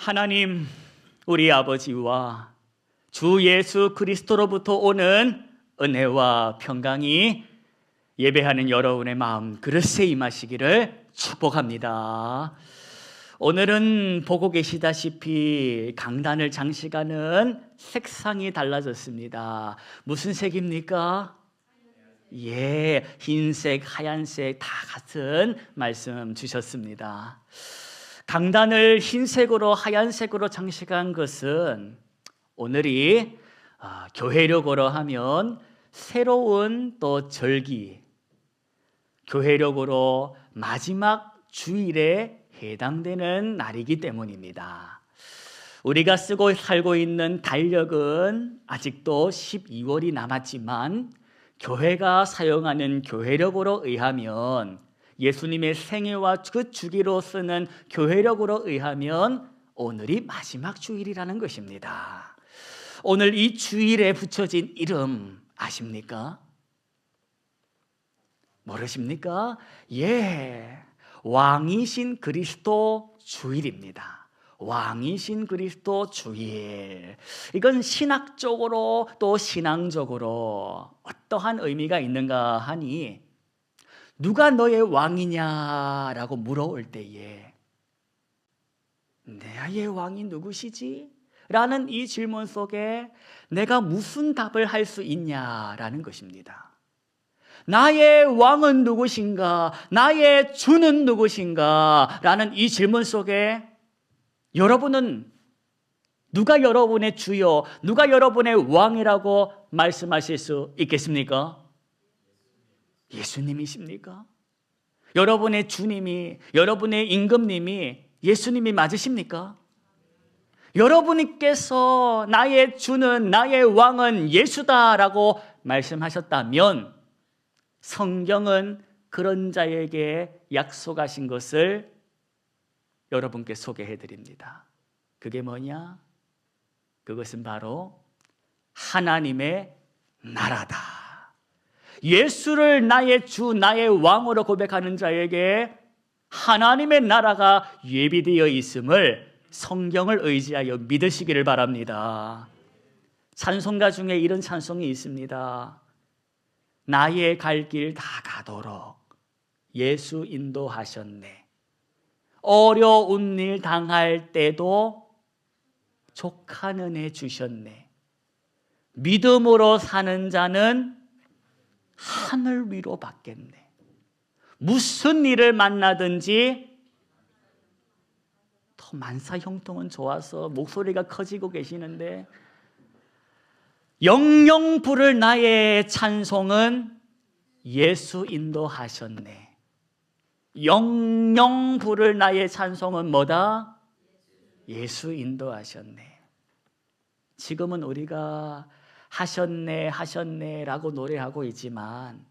하나님, 우리 아버지와 주 예수 그리스도로부터 오는 은혜와 평강이 예배하는 여러분의 마음 그릇에 임하시기를 축복합니다. 오늘은 보고 계시다시피 강단을 장식하는 색상이 달라졌습니다. 무슨 색입니까? 흰색, 하얀색 다 같은 말씀 주셨습니다. 강단을 흰색으로 하얀색으로 장식한 것은 오늘이 교회력으로 하면 새로운 또 절기, 교회력으로 마지막 주일에 해당되는 날이기 때문입니다. 우리가 쓰고 살고 있는 달력은 아직도 12월이 남았지만 교회가 사용하는 교회력으로 의하면 예수님의 생애와 그 주기로 쓰는 교회력으로 의하면 오늘이 마지막 주일이라는 것입니다. 오늘 이 주일에 붙여진 이름 아십니까? 모르십니까? 왕이신 그리스도 주일입니다. 왕이신 그리스도 주일. 이건 신학적으로 또 신앙적으로 어떠한 의미가 있는가 하니 누가 너의 왕이냐라고 물어올 때에 나의 왕이 누구시지? 라는 이 질문 속에 내가 무슨 답을 할 수 있냐라는 것입니다. 나의 왕은 누구신가? 나의 주는 누구신가? 라는 이 질문 속에 여러분은 누가 여러분의 주요, 누가 여러분의 왕이라고 말씀하실 수 있겠습니까? 예수님이십니까? 여러분의 주님이, 여러분의 임금님이 예수님이 맞으십니까? 여러분께서 나의 주는, 나의 왕은 예수다라고 말씀하셨다면 성경은 그런 자에게 약속하신 것을 여러분께 소개해 드립니다. 그게 뭐냐? 그것은 바로 하나님의 나라다. 예수를 나의 주, 나의 왕으로 고백하는 자에게 하나님의 나라가 예비되어 있음을 성경을 의지하여 믿으시기를 바랍니다. 찬송가 중에 이런 찬송이 있습니다. 나의 갈 길 다 가도록 예수 인도하셨네. 어려운 일 당할 때도 족한 은혜 주셨네. 믿음으로 사는 자는 하늘 위로 받겠네. 무슨 일을 만나든지 더 만사형통은 좋아서 목소리가 커지고 계시는데 영영 부를 나의 찬송은 예수 인도하셨네. 영영 부를 나의 찬송은 뭐다? 예수 인도하셨네. 지금은 우리가 하셨네 라고 노래하고 있지만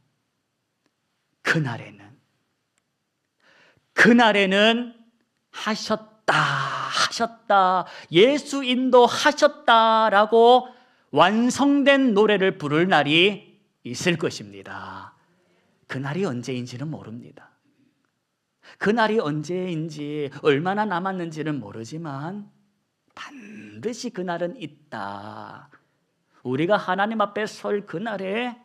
그날에는 하셨다 예수 인도하셨다라고 완성된 노래를 부를 날이 있을 것입니다. 그날이 언제인지는 모릅니다. 그날이 언제인지 얼마나 남았는지는 모르지만 반드시 그날은 있다. 우리가 하나님 앞에 설 그날에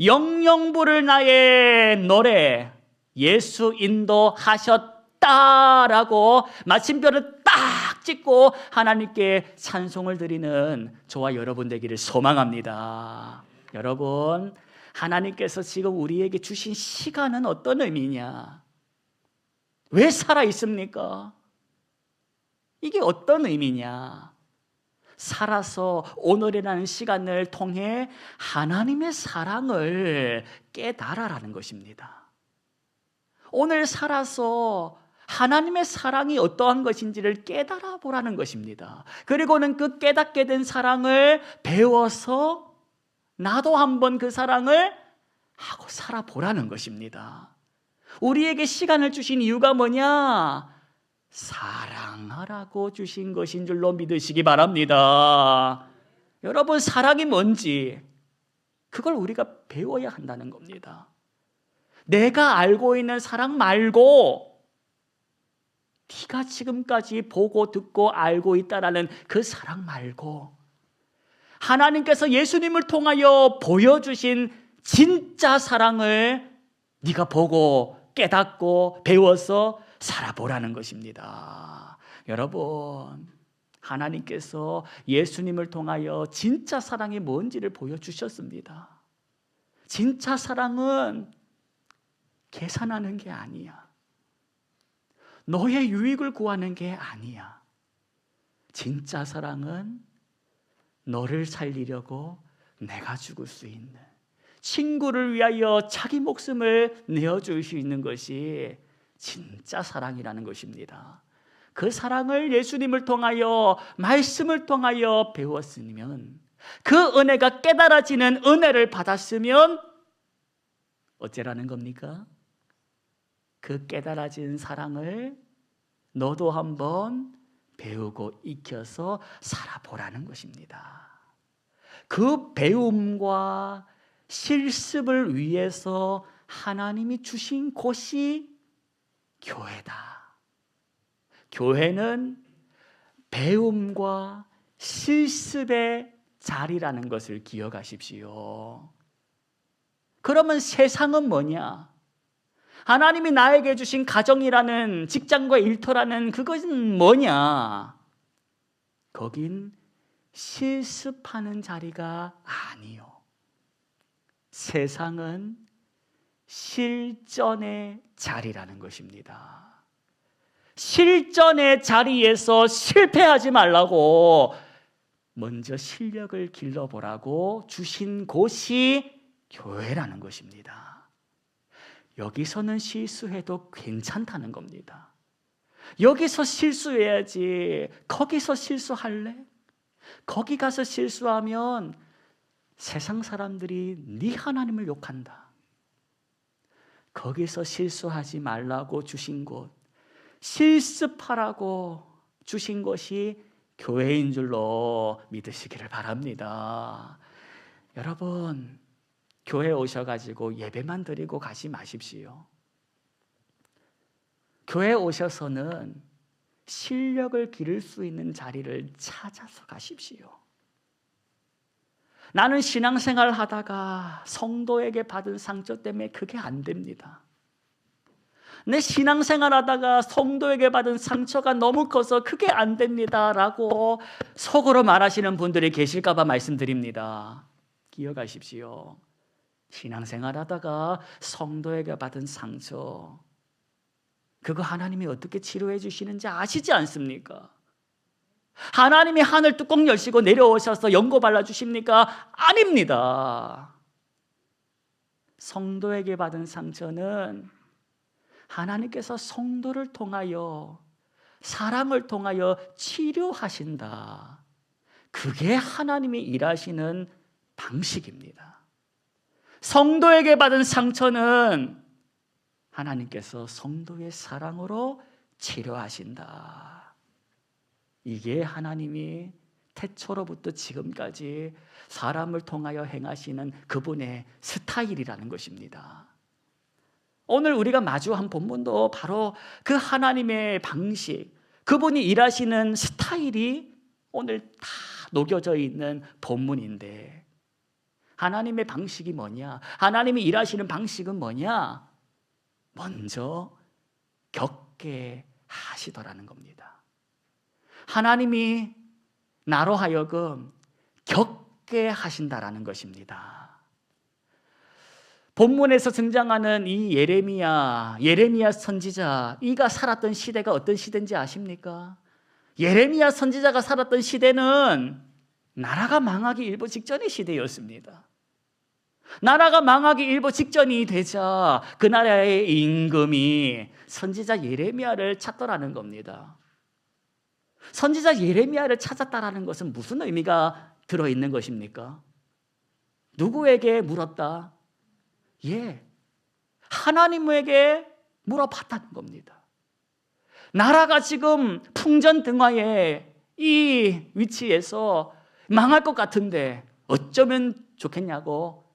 영영 부를 나의 노래 예수 인도하셨다라고 마침표를 딱 찍고 하나님께 찬송을 드리는 저와 여러분 되기를 소망합니다. 여러분, 하나님께서 지금 우리에게 주신 시간은 어떤 의미냐? 왜 살아 있습니까? 이게 어떤 의미냐? 살아서 오늘이라는 시간을 통해 하나님의 사랑을 깨달아라는 것입니다. 오늘 살아서 하나님의 사랑이 어떠한 것인지를 깨달아 보라는 것입니다. 그리고는 그 깨닫게 된 사랑을 배워서 나도 한번 그 사랑을 하고 살아보라는 것입니다. 우리에게 시간을 주신 이유가 뭐냐? 사랑하라고 주신 것인 줄로 믿으시기 바랍니다. 여러분, 사랑이 뭔지 그걸 우리가 배워야 한다는 겁니다. 내가 알고 있는 사랑 말고 네가 지금까지 보고 듣고 알고 있다라는 그 사랑 말고 하나님께서 예수님을 통하여 보여주신 진짜 사랑을 네가 보고 깨닫고 배워서 살아보라는 것입니다. 여러분, 하나님께서 예수님을 통하여 진짜 사랑이 뭔지를 보여주셨습니다. 진짜 사랑은 계산하는 게 아니야. 너의 유익을 구하는 게 아니야. 진짜 사랑은 너를 살리려고 내가 죽을 수 있는, 친구를 위하여 자기 목숨을 내어줄 수 있는 것이 진짜 사랑이라는 것입니다. 그 사랑을 예수님을 통하여, 말씀을 통하여 배웠으면, 그 은혜가 깨달아지는 은혜를 받았으면 어째라는 겁니까? 그 깨달아진 사랑을 너도 한번 배우고 익혀서 살아보라는 것입니다. 그 배움과 실습을 위해서 하나님이 주신 곳이 교회다. 교회는 배움과 실습의 자리라는 것을 기억하십시오. 그러면 세상은 뭐냐? 하나님이 나에게 주신 가정이라는, 직장과 일터라는 그것은 뭐냐? 거긴 실습하는 자리가 아니요. 세상은 실전의 자리라는 것입니다. 실전의 자리에서 실패하지 말라고 먼저 실력을 길러보라고 주신 곳이 교회라는 것입니다. 여기서는 실수해도 괜찮다는 겁니다. 여기서 실수해야지 거기서 실수할래? 거기 가서 실수하면 세상 사람들이 네 하나님을 욕한다. 거기서 실수하지 말라고 주신 곳, 실습하라고 주신 것이 교회인 줄로 믿으시기를 바랍니다. 여러분, 교회 오셔가지고 예배만 드리고 가지 마십시오. 교회 오셔서는 실력을 기를 수 있는 자리를 찾아서 가십시오. 나는 신앙생활 하다가 성도에게 받은 상처 때문에 그게 안 됩니다. 내 신앙생활 하다가 성도에게 받은 상처가 너무 커서 그게 안 됩니다 라고 속으로 말하시는 분들이 계실까 봐 말씀드립니다. 기억하십시오. 신앙생활 하다가 성도에게 받은 상처, 그거 하나님이 어떻게 치료해 주시는지 아시지 않습니까? 하나님이 하늘 뚜껑 열시고 내려오셔서 연고 발라주십니까? 아닙니다. 성도에게 받은 상처는 하나님께서 성도를 통하여, 사랑을 통하여 치료하신다. 그게 하나님이 일하시는 방식입니다. 성도에게 받은 상처는 하나님께서 성도의 사랑으로 치료하신다. 이게 하나님이 태초로부터 지금까지 사람을 통하여 행하시는 그분의 스타일이라는 것입니다. 오늘 우리가 마주한 본문도 바로 그 하나님의 방식, 그분이 일하시는 스타일이 오늘 다 녹여져 있는 본문인데, 하나님의 방식이 뭐냐? 하나님이 일하시는 방식은 뭐냐? 먼저 겪게 하시더라는 겁니다. 하나님이 나로 하여금 겪게 하신다라는 것입니다. 본문에서 등장하는 이 예레미야 선지자, 이가 살았던 시대가 어떤 시대인지 아십니까? 예레미야 선지자가 살았던 시대는 나라가 망하기 일보 직전의 시대였습니다. 나라가 망하기 일보 직전이 되자 그 나라의 임금이 선지자 예레미야를 찾더라는 겁니다. 선지자 예레미야를 찾았다라는 것은 무슨 의미가 들어있는 것입니까? 누구에게 물었다? 하나님에게 물어봤다는 겁니다. 나라가 지금 풍전등화의 이 위치에서 망할 것 같은데 어쩌면 좋겠냐고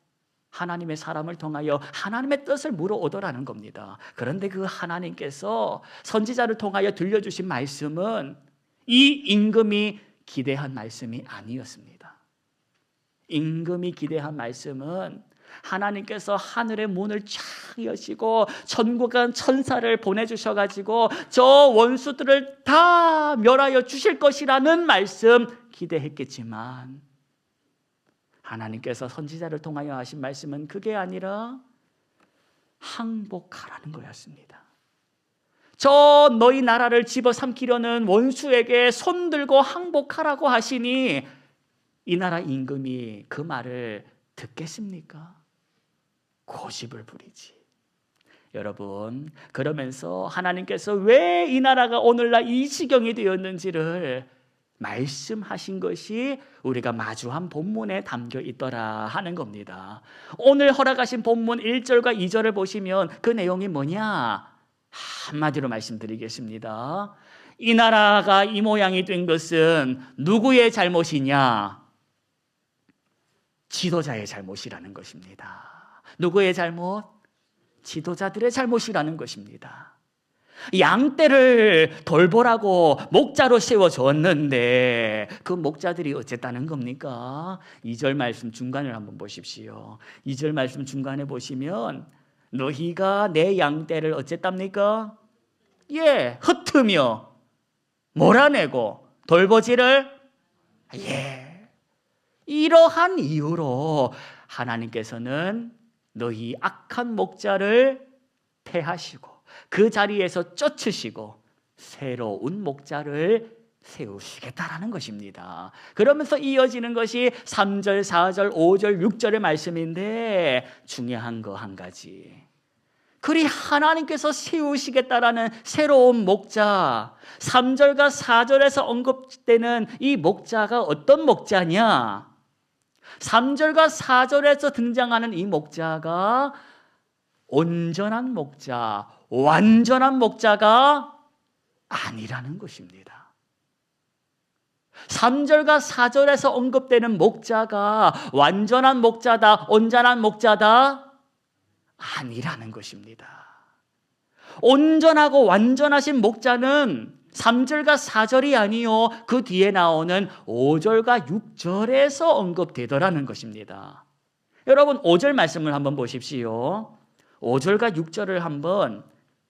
하나님의 사람을 통하여 하나님의 뜻을 물어오더라는 겁니다. 그런데 그 하나님께서 선지자를 통하여 들려주신 말씀은 이 임금이 기대한 말씀이 아니었습니다. 임금이 기대한 말씀은 하나님께서 하늘의 문을 쫙 여시고 천국한 천사를 보내주셔가지고 저 원수들을 다 멸하여 주실 것이라는 말씀 기대했겠지만, 하나님께서 선지자를 통하여 하신 말씀은 그게 아니라 항복하라는 거였습니다. 저 너희 나라를 집어삼키려는 원수에게 손들고 항복하라고 하시니 이 나라 임금이 그 말을 듣겠습니까? 고집을 부리지. 여러분, 그러면서 하나님께서 왜 이 나라가 오늘날 이 지경이 되었는지를 말씀하신 것이 우리가 마주한 본문에 담겨 있더라 하는 겁니다. 오늘 허락하신 본문 1절과 2절을 보시면 그 내용이 뭐냐? 한마디로 말씀드리겠습니다. 이 나라가 이 모양이 된 것은 누구의 잘못이냐? 지도자의 잘못이라는 것입니다. 누구의 잘못? 지도자들의 잘못이라는 것입니다. 양떼를 돌보라고 목자로 세워줬는데 그 목자들이 어쨌다는 겁니까? 2절 말씀 중간을 한번 보십시오. 2절 말씀 중간에 보시면 너희가 내 양떼를 어쨌답니까? 예, 흩으며 몰아내고 돌보지를 이러한 이유로 하나님께서는 너희 악한 목자를 패하시고 그 자리에서 쫓으시고 새로운 목자를 세우시겠다라는 것입니다. 그러면서 이어지는 것이 3절, 4절, 5절, 6절의 말씀인데 중요한 거 한 가지. 그리 하나님께서 세우시겠다라는 새로운 목자, 3절과 4절에서 언급되는 이 목자가 어떤 목자냐? 3절과 4절에서 등장하는 이 목자가 온전한 목자, 완전한 목자가 아니라는 것입니다. 3절과 4절에서 언급되는 목자가 완전한 목자다, 온전한 목자다? 아니라는 것입니다. 온전하고 완전하신 목자는 3절과 4절이 아니요 그 뒤에 나오는 5절과 6절에서 언급되더라는 것입니다. 여러분 5절 말씀을 한번 보십시오. 5절과 6절을 한번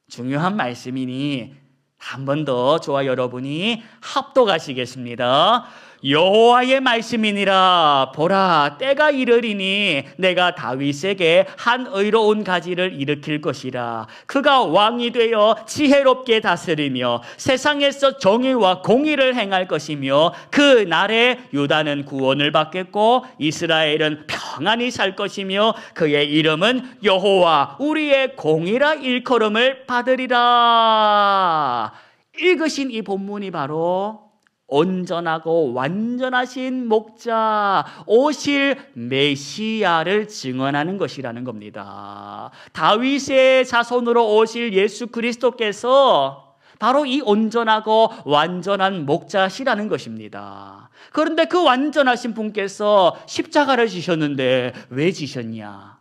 중요한 말씀이니 한 번 더 저와 여러분이 합독하시겠습니다. 여호와의 말씀이니라. 보라, 때가 이르리니 내가 다윗에게 한 의로운 가지를 일으킬 것이라. 그가 왕이 되어 지혜롭게 다스리며 세상에서 정의와 공의를 행할 것이며 그 날에 유다는 구원을 받겠고 이스라엘은 평안히 살 것이며 그의 이름은 여호와 우리의 공의라 일컬음을 받으리라. 읽으신 이 본문이 바로 온전하고 완전하신 목자, 오실 메시아를 증언하는 것이라는 겁니다. 다윗의 자손으로 오실 예수 그리스도께서 바로 이 온전하고 완전한 목자시라는 것입니다. 그런데 그 완전하신 분께서 십자가를 지셨는데 왜 지셨냐?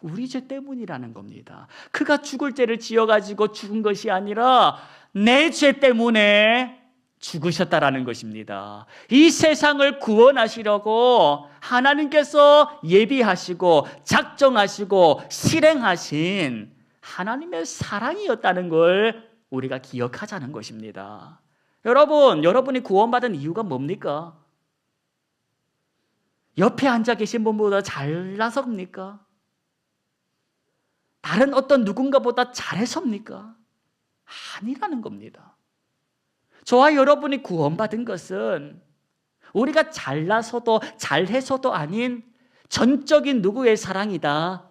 우리 죄 때문이라는 겁니다. 그가 죽을 죄를 지어가지고 죽은 것이 아니라 내 죄 때문에 죽으셨다라는 것입니다. 이 세상을 구원하시려고 하나님께서 예비하시고 작정하시고 실행하신 하나님의 사랑이었다는 걸 우리가 기억하자는 것입니다. 여러분이 구원받은 이유가 뭡니까? 옆에 앉아 계신 분보다 잘나서입니까? 다른 어떤 누군가보다 잘해서입니까? 아니라는 겁니다. 저와 여러분이 구원받은 것은 우리가 잘나서도 잘해서도 아닌 전적인 누구의 사랑이다?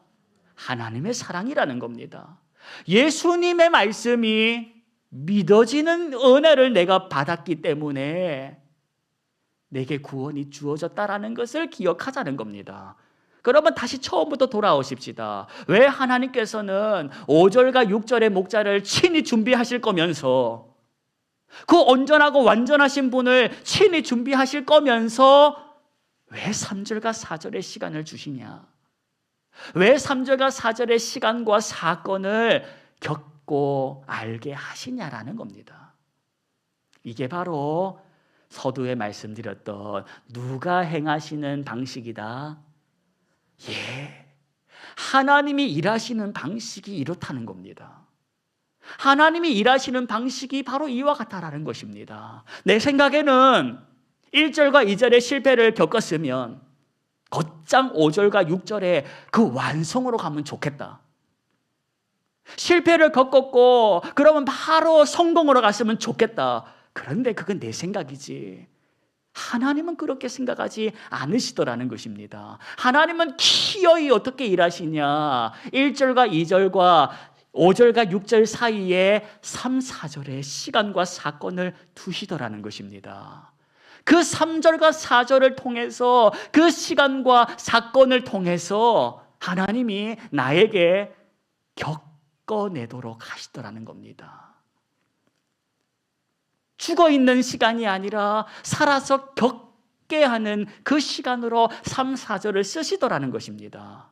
하나님의 사랑이라는 겁니다. 예수님의 말씀이 믿어지는 은혜를 내가 받았기 때문에 내게 구원이 주어졌다라는 것을 기억하자는 겁니다. 그러면 다시 처음부터 돌아오십시다. 왜 하나님께서는 5절과 6절의 목자를 친히 준비하실 거면서 그 온전하고 완전하신 분을 친히 준비하실 거면서 왜 3절과 4절의 시간을 주시냐? 왜 3절과 4절의 시간과 사건을 겪고 알게 하시냐라는 겁니다. 이게 바로 서두에 말씀드렸던 누가 행하시는 방식이다. 예, 하나님이 일하시는 방식이 이렇다는 겁니다. 하나님이 일하시는 방식이 바로 이와 같다라는 것입니다. 내 생각에는 1절과 2절의 실패를 겪었으면 곧장 5절과 6절의 그 완성으로 가면 좋겠다. 실패를 겪었고 그러면 바로 성공으로 갔으면 좋겠다. 그런데 그건 내 생각이지. 하나님은 그렇게 생각하지 않으시더라는 것입니다. 하나님은 기어이 어떻게 일하시냐? 1절과 2절과 5절과 6절 사이에 3, 4절의 시간과 사건을 두시더라는 것입니다. 그 3절과 4절을 통해서 그 시간과 사건을 통해서 하나님이 나에게 겪어내도록 하시더라는 겁니다. 죽어있는 시간이 아니라 살아서 겪게 하는 그 시간으로 3, 4절을 쓰시더라는 것입니다.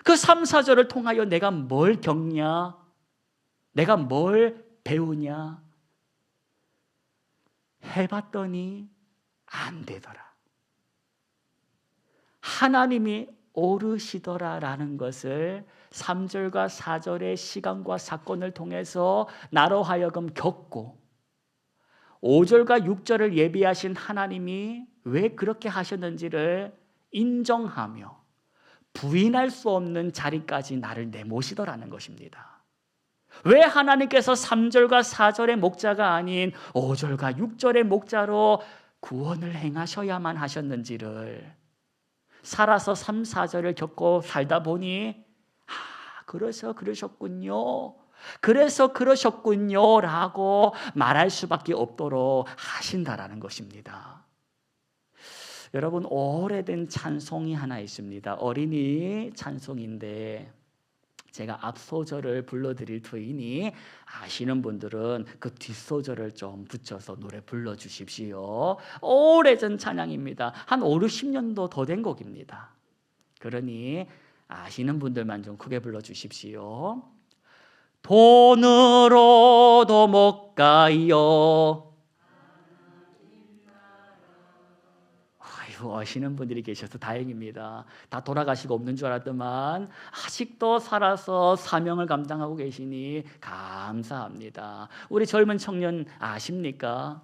그 3, 4절을 통하여 내가 뭘 겪냐? 내가 뭘 배우냐? 해봤더니 안 되더라. 하나님이 오르시더라라는 것을 3절과 4절의 시간과 사건을 통해서 나로 하여금 겪고 5절과 6절을 예비하신 하나님이 왜 그렇게 하셨는지를 인정하며 부인할 수 없는 자리까지 나를 내모시더라는 것입니다. 왜 하나님께서 3절과 4절의 목자가 아닌 5절과 6절의 목자로 구원을 행하셔야만 하셨는지를 살아서 3, 4절을 겪고 살다 보니 그래서 그러셨군요. 그래서 그러셨군요 라고 말할 수밖에 없도록 하신다라는 것입니다. 여러분, 오래된 찬송이 하나 있습니다. 어린이 찬송인데 제가 앞소절을 불러드릴 터이니 아시는 분들은 그 뒷소절을 좀 붙여서 노래 불러주십시오. 오래전 찬양입니다. 한 5, 60년도 더 된 곡입니다. 그러니 아시는 분들만 좀 크게 불러주십시오. 돈으로도 못 가요. 아시는 분들이 계셔서 다행입니다. 다 돌아가시고 없는 줄 알았더만 아직도 살아서 사명을 감당하고 계시니 감사합니다. 우리 젊은 청년 아십니까?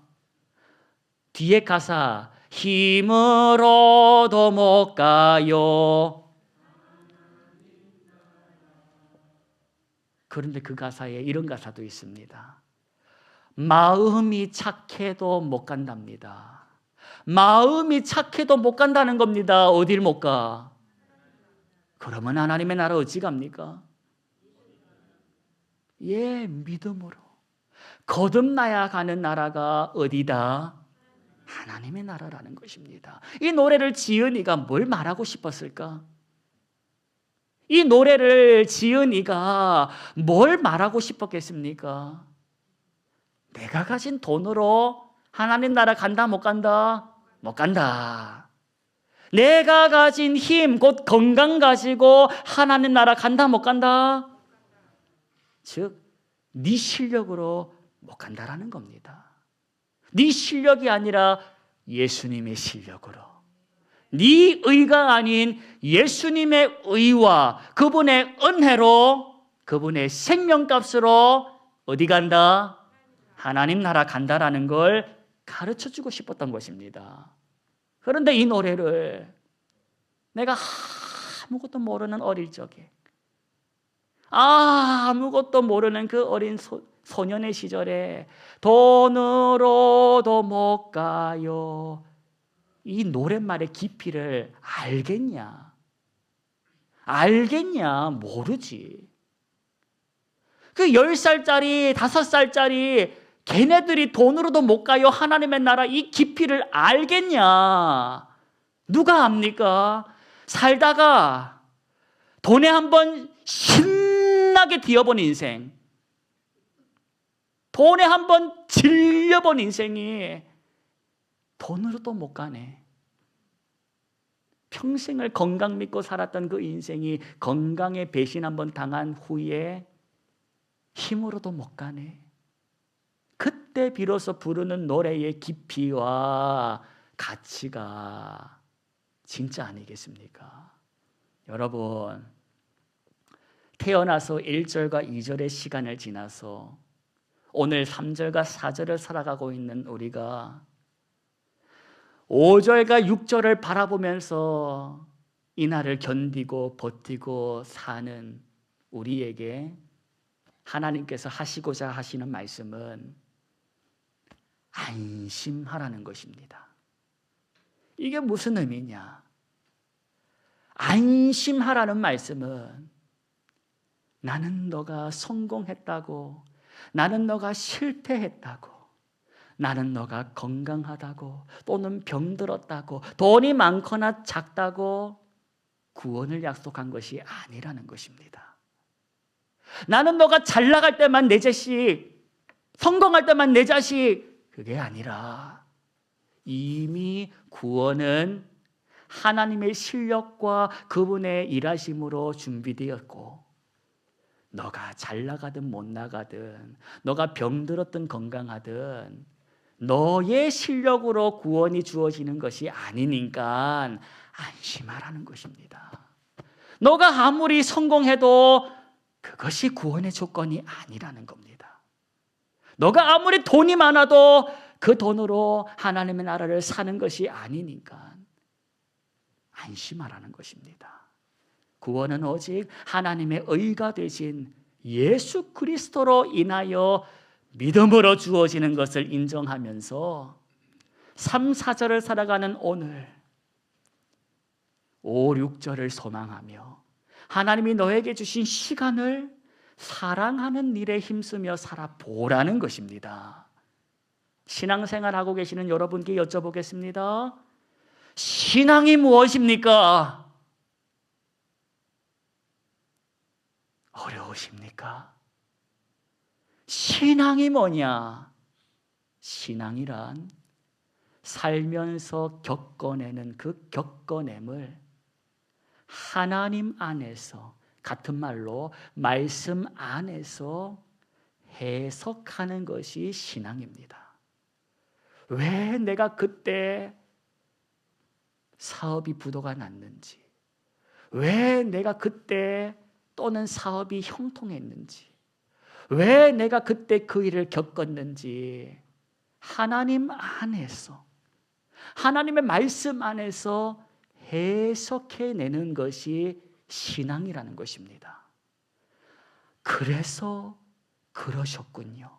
뒤에 가사 힘으로도 못 가요. 그런데 그 가사에 이런 가사도 있습니다. 마음이 착해도 못 간답니다. 마음이 착해도 못 간다는 겁니다. 어딜 못 가? 그러면 하나님의 나라 어찌 갑니까? 예, 믿음으로 거듭나야 가는 나라가 어디다? 하나님의 나라라는 것입니다. 이 노래를 지은 이가 뭘 말하고 싶었을까? 이 노래를 지은 이가 뭘 말하고 싶었겠습니까? 내가 가진 돈으로 하나님 나라 간다 못 간다? 못 간다. 내가 가진 힘, 곧 건강 가지고 하나님 나라 간다 못 간다? 즉, 네 실력으로 못 간다라는 겁니다. 네 실력이 아니라 예수님의 실력으로, 네 의가 아닌 예수님의 의와 그분의 은혜로, 그분의 생명값으로 어디 간다? 하나님 나라 간다라는 걸 가르쳐주고 싶었던 것입니다. 그런데 이 노래를 내가 아무것도 모르는 어릴 적에, 아무것도 모르는 그 어린 소년의 시절에 돈으로도 못 가요. 이 노랫말의 깊이를 알겠냐? 알겠냐? 모르지. 그 10살짜리, 5살짜리 걔네들이 돈으로도 못 가요. 하나님의 나라 이 깊이를 알겠냐? 누가 압니까? 살다가 돈에 한번 신나게 뒤어본 인생, 돈에 한번 질려본 인생이 돈으로도 못 가네. 평생을 건강 믿고 살았던 그 인생이 건강에 배신 한번 당한 후에 힘으로도 못 가네. 그때 비로소 부르는 노래의 깊이와 가치가 진짜 아니겠습니까? 여러분, 태어나서 1절과 2절의 시간을 지나서 오늘 3절과 4절을 살아가고 있는 우리가 5절과 6절을 바라보면서 이날을 견디고 버티고 사는 우리에게 하나님께서 하시고자 하시는 말씀은 안심하라는 것입니다. 이게 무슨 의미냐? 안심하라는 말씀은 나는 너가 성공했다고, 나는 너가 실패했다고, 나는 너가 건강하다고 또는 병들었다고 돈이 많거나 작다고 구원을 약속한 것이 아니라는 것입니다. 나는 너가 잘 나갈 때만 내 자식, 성공할 때만 내 자식, 그게 아니라 이미 구원은 하나님의 실력과 그분의 일하심으로 준비되었고, 너가 잘 나가든 못 나가든, 너가 병들었든 건강하든 너의 실력으로 구원이 주어지는 것이 아니니까 안심하라는 것입니다. 너가 아무리 성공해도 그것이 구원의 조건이 아니라는 겁니다. 너가 아무리 돈이 많아도 그 돈으로 하나님의 나라를 사는 것이 아니니까 안심하라는 것입니다. 구원은 오직 하나님의 의가 되신 예수 그리스도로 인하여 믿음으로 주어지는 것을 인정하면서 3, 4절을 살아가는 오늘 5, 6절을 소망하며 하나님이 너에게 주신 시간을 사랑하는 일에 힘쓰며 살아보라는 것입니다. 신앙생활하고 계시는 여러분께 여쭤보겠습니다. 신앙이 무엇입니까? 어려우십니까? 신앙이 뭐냐? 신앙이란 살면서 겪어내는 그 겪어냄을 하나님 안에서, 같은 말로 말씀 안에서 해석하는 것이 신앙입니다. 왜 내가 그때 사업이 부도가 났는지, 왜 내가 그때 또는 사업이 형통했는지, 왜 내가 그때 그 일을 겪었는지 하나님 안에서, 하나님의 말씀 안에서 해석해내는 것이 신앙이라는 것입니다. 그래서 그러셨군요.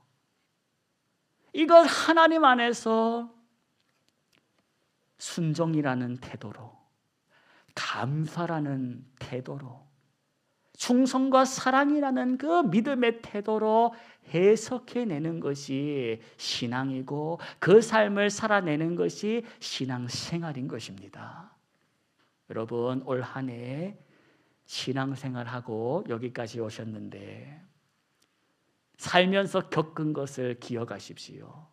이걸 하나님 안에서 순종이라는 태도로, 감사라는 태도로, 충성과 사랑이라는 그 믿음의 태도로 해석해내는 것이 신앙이고, 그 삶을 살아내는 것이 신앙생활인 것입니다. 여러분, 올 한 해 신앙생활하고 여기까지 오셨는데 살면서 겪은 것을 기억하십시오.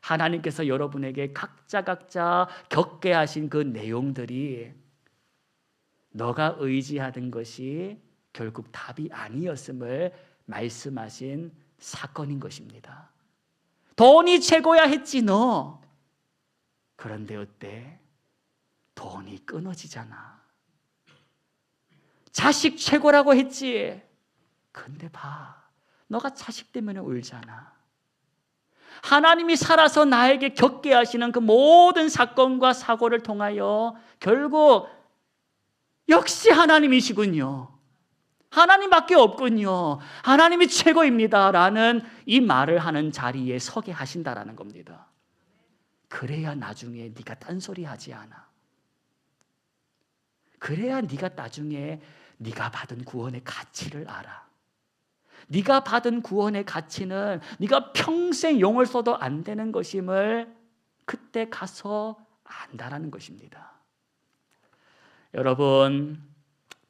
하나님께서 여러분에게 각자 겪게 하신 그 내용들이 너가 의지하던 것이 결국 답이 아니었음을 말씀하신 사건인 것입니다. 돈이 최고야 했지 너. 그런데 어때? 돈이 끊어지잖아. 자식 최고라고 했지. 근데 봐, 너가 자식 때문에 울잖아. 하나님이 살아서 나에게 겪게 하시는 그 모든 사건과 사고를 통하여 결국 역시 하나님이시군요. 하나님밖에 없군요. 하나님이 최고입니다. 라는 이 말을 하는 자리에 서게 하신다라는 겁니다. 그래야 나중에 네가 딴소리 하지 않아. 그래야 네가 나중에 네가 받은 구원의 가치를 알아. 네가 받은 구원의 가치는 네가 평생 용을 써도 안 되는 것임을 그때 가서 안다라는 것입니다. 여러분,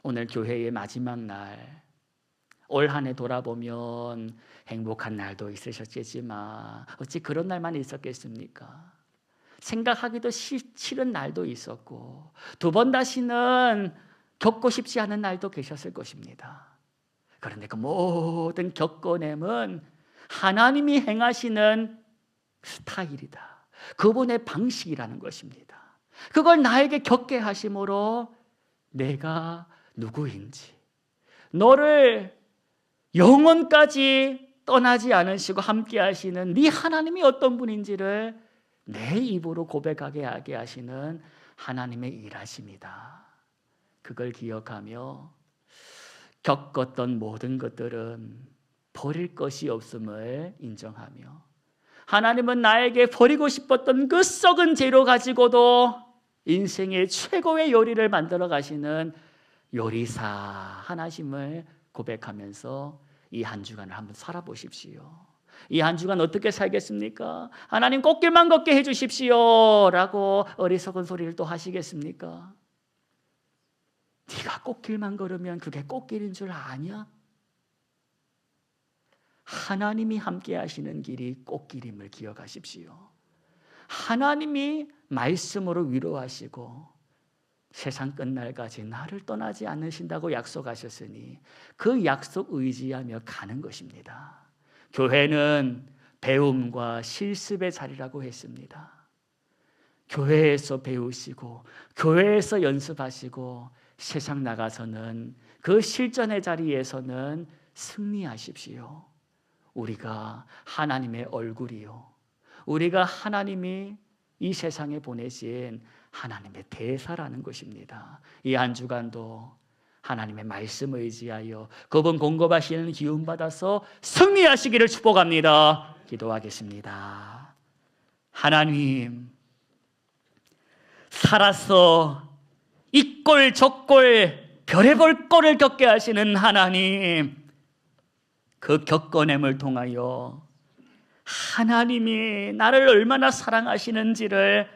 오늘 교회의 마지막 날, 올 한 해 돌아보면 행복한 날도 있으셨겠지만 어찌 그런 날만 있었겠습니까? 생각하기도 싫은 날도 있었고, 두 번 다시는 겪고 싶지 않은 날도 계셨을 것입니다. 그런데 그 모든 겪어냄은 하나님이 행하시는 스타일이다, 그분의 방식이라는 것입니다. 그걸 나에게 겪게 하심으로 내가 누구인지, 너를 영원까지 떠나지 않으시고 함께 하시는 네 하나님이 어떤 분인지를 내 입으로 고백하게 하게 하시는 하나님의 일하심이다. 그걸 기억하며 겪었던 모든 것들은 버릴 것이 없음을 인정하며, 하나님은 나에게 버리고 싶었던 그 썩은 재료 가지고도 인생의 최고의 요리를 만들어 가시는 요리사 하나심을 고백하면서 이 한 주간을 한번 살아보십시오. 이 한 주간 어떻게 살겠습니까? 하나님 꽃길만 걷게 해주십시오 라고 어리석은 소리를 또 하시겠습니까? 네가 꽃길만 걸으면 그게 꽃길인 줄 아냐? 하나님이 함께 하시는 길이 꽃길임을 기억하십시오. 하나님이 말씀으로 위로하시고 세상 끝날까지 나를 떠나지 않으신다고 약속하셨으니 그 약속 의지하며 가는 것입니다. 교회는 배움과 실습의 자리라고 했습니다. 교회에서 배우시고 교회에서 연습하시고 세상 나가서는 그 실전의 자리에서는 승리하십시오. 우리가 하나님의 얼굴이요, 우리가 하나님이 이 세상에 보내신 하나님의 대사라는 것입니다. 이 한 주간도 하나님의 말씀을 의지하여 그분 공급하시는 기운 받아서 승리하시기를 축복합니다. 기도하겠습니다. 하나님, 살아서 이 꼴 저 꼴 별의별 꼴을 겪게 하시는 하나님, 그 겪어냄을 통하여 하나님이 나를 얼마나 사랑하시는지를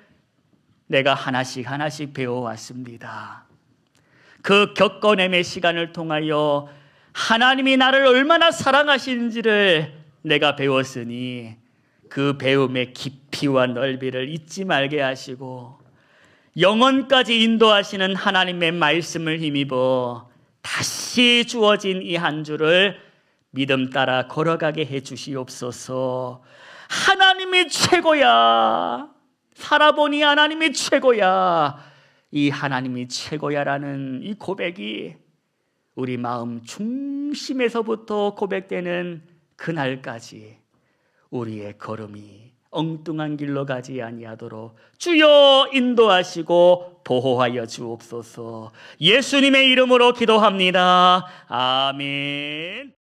내가 하나씩 하나씩 배워왔습니다. 그 겪어냄의 시간을 통하여 하나님이 나를 얼마나 사랑하시는지를 내가 배웠으니 그 배움의 깊이와 넓이를 잊지 말게 하시고 영원까지 인도하시는 하나님의 말씀을 힘입어 다시 주어진 이 한 주를 믿음 따라 걸어가게 해 주시옵소서. 하나님이 최고야. 살아보니 하나님이 최고야. 이 하나님이 최고야라는 이 고백이 우리 마음 중심에서부터 고백되는 그날까지 우리의 걸음이 엉뚱한 길로 가지 아니하도록 주여 인도하시고 보호하여 주옵소서. 예수님의 이름으로 기도합니다. 아멘.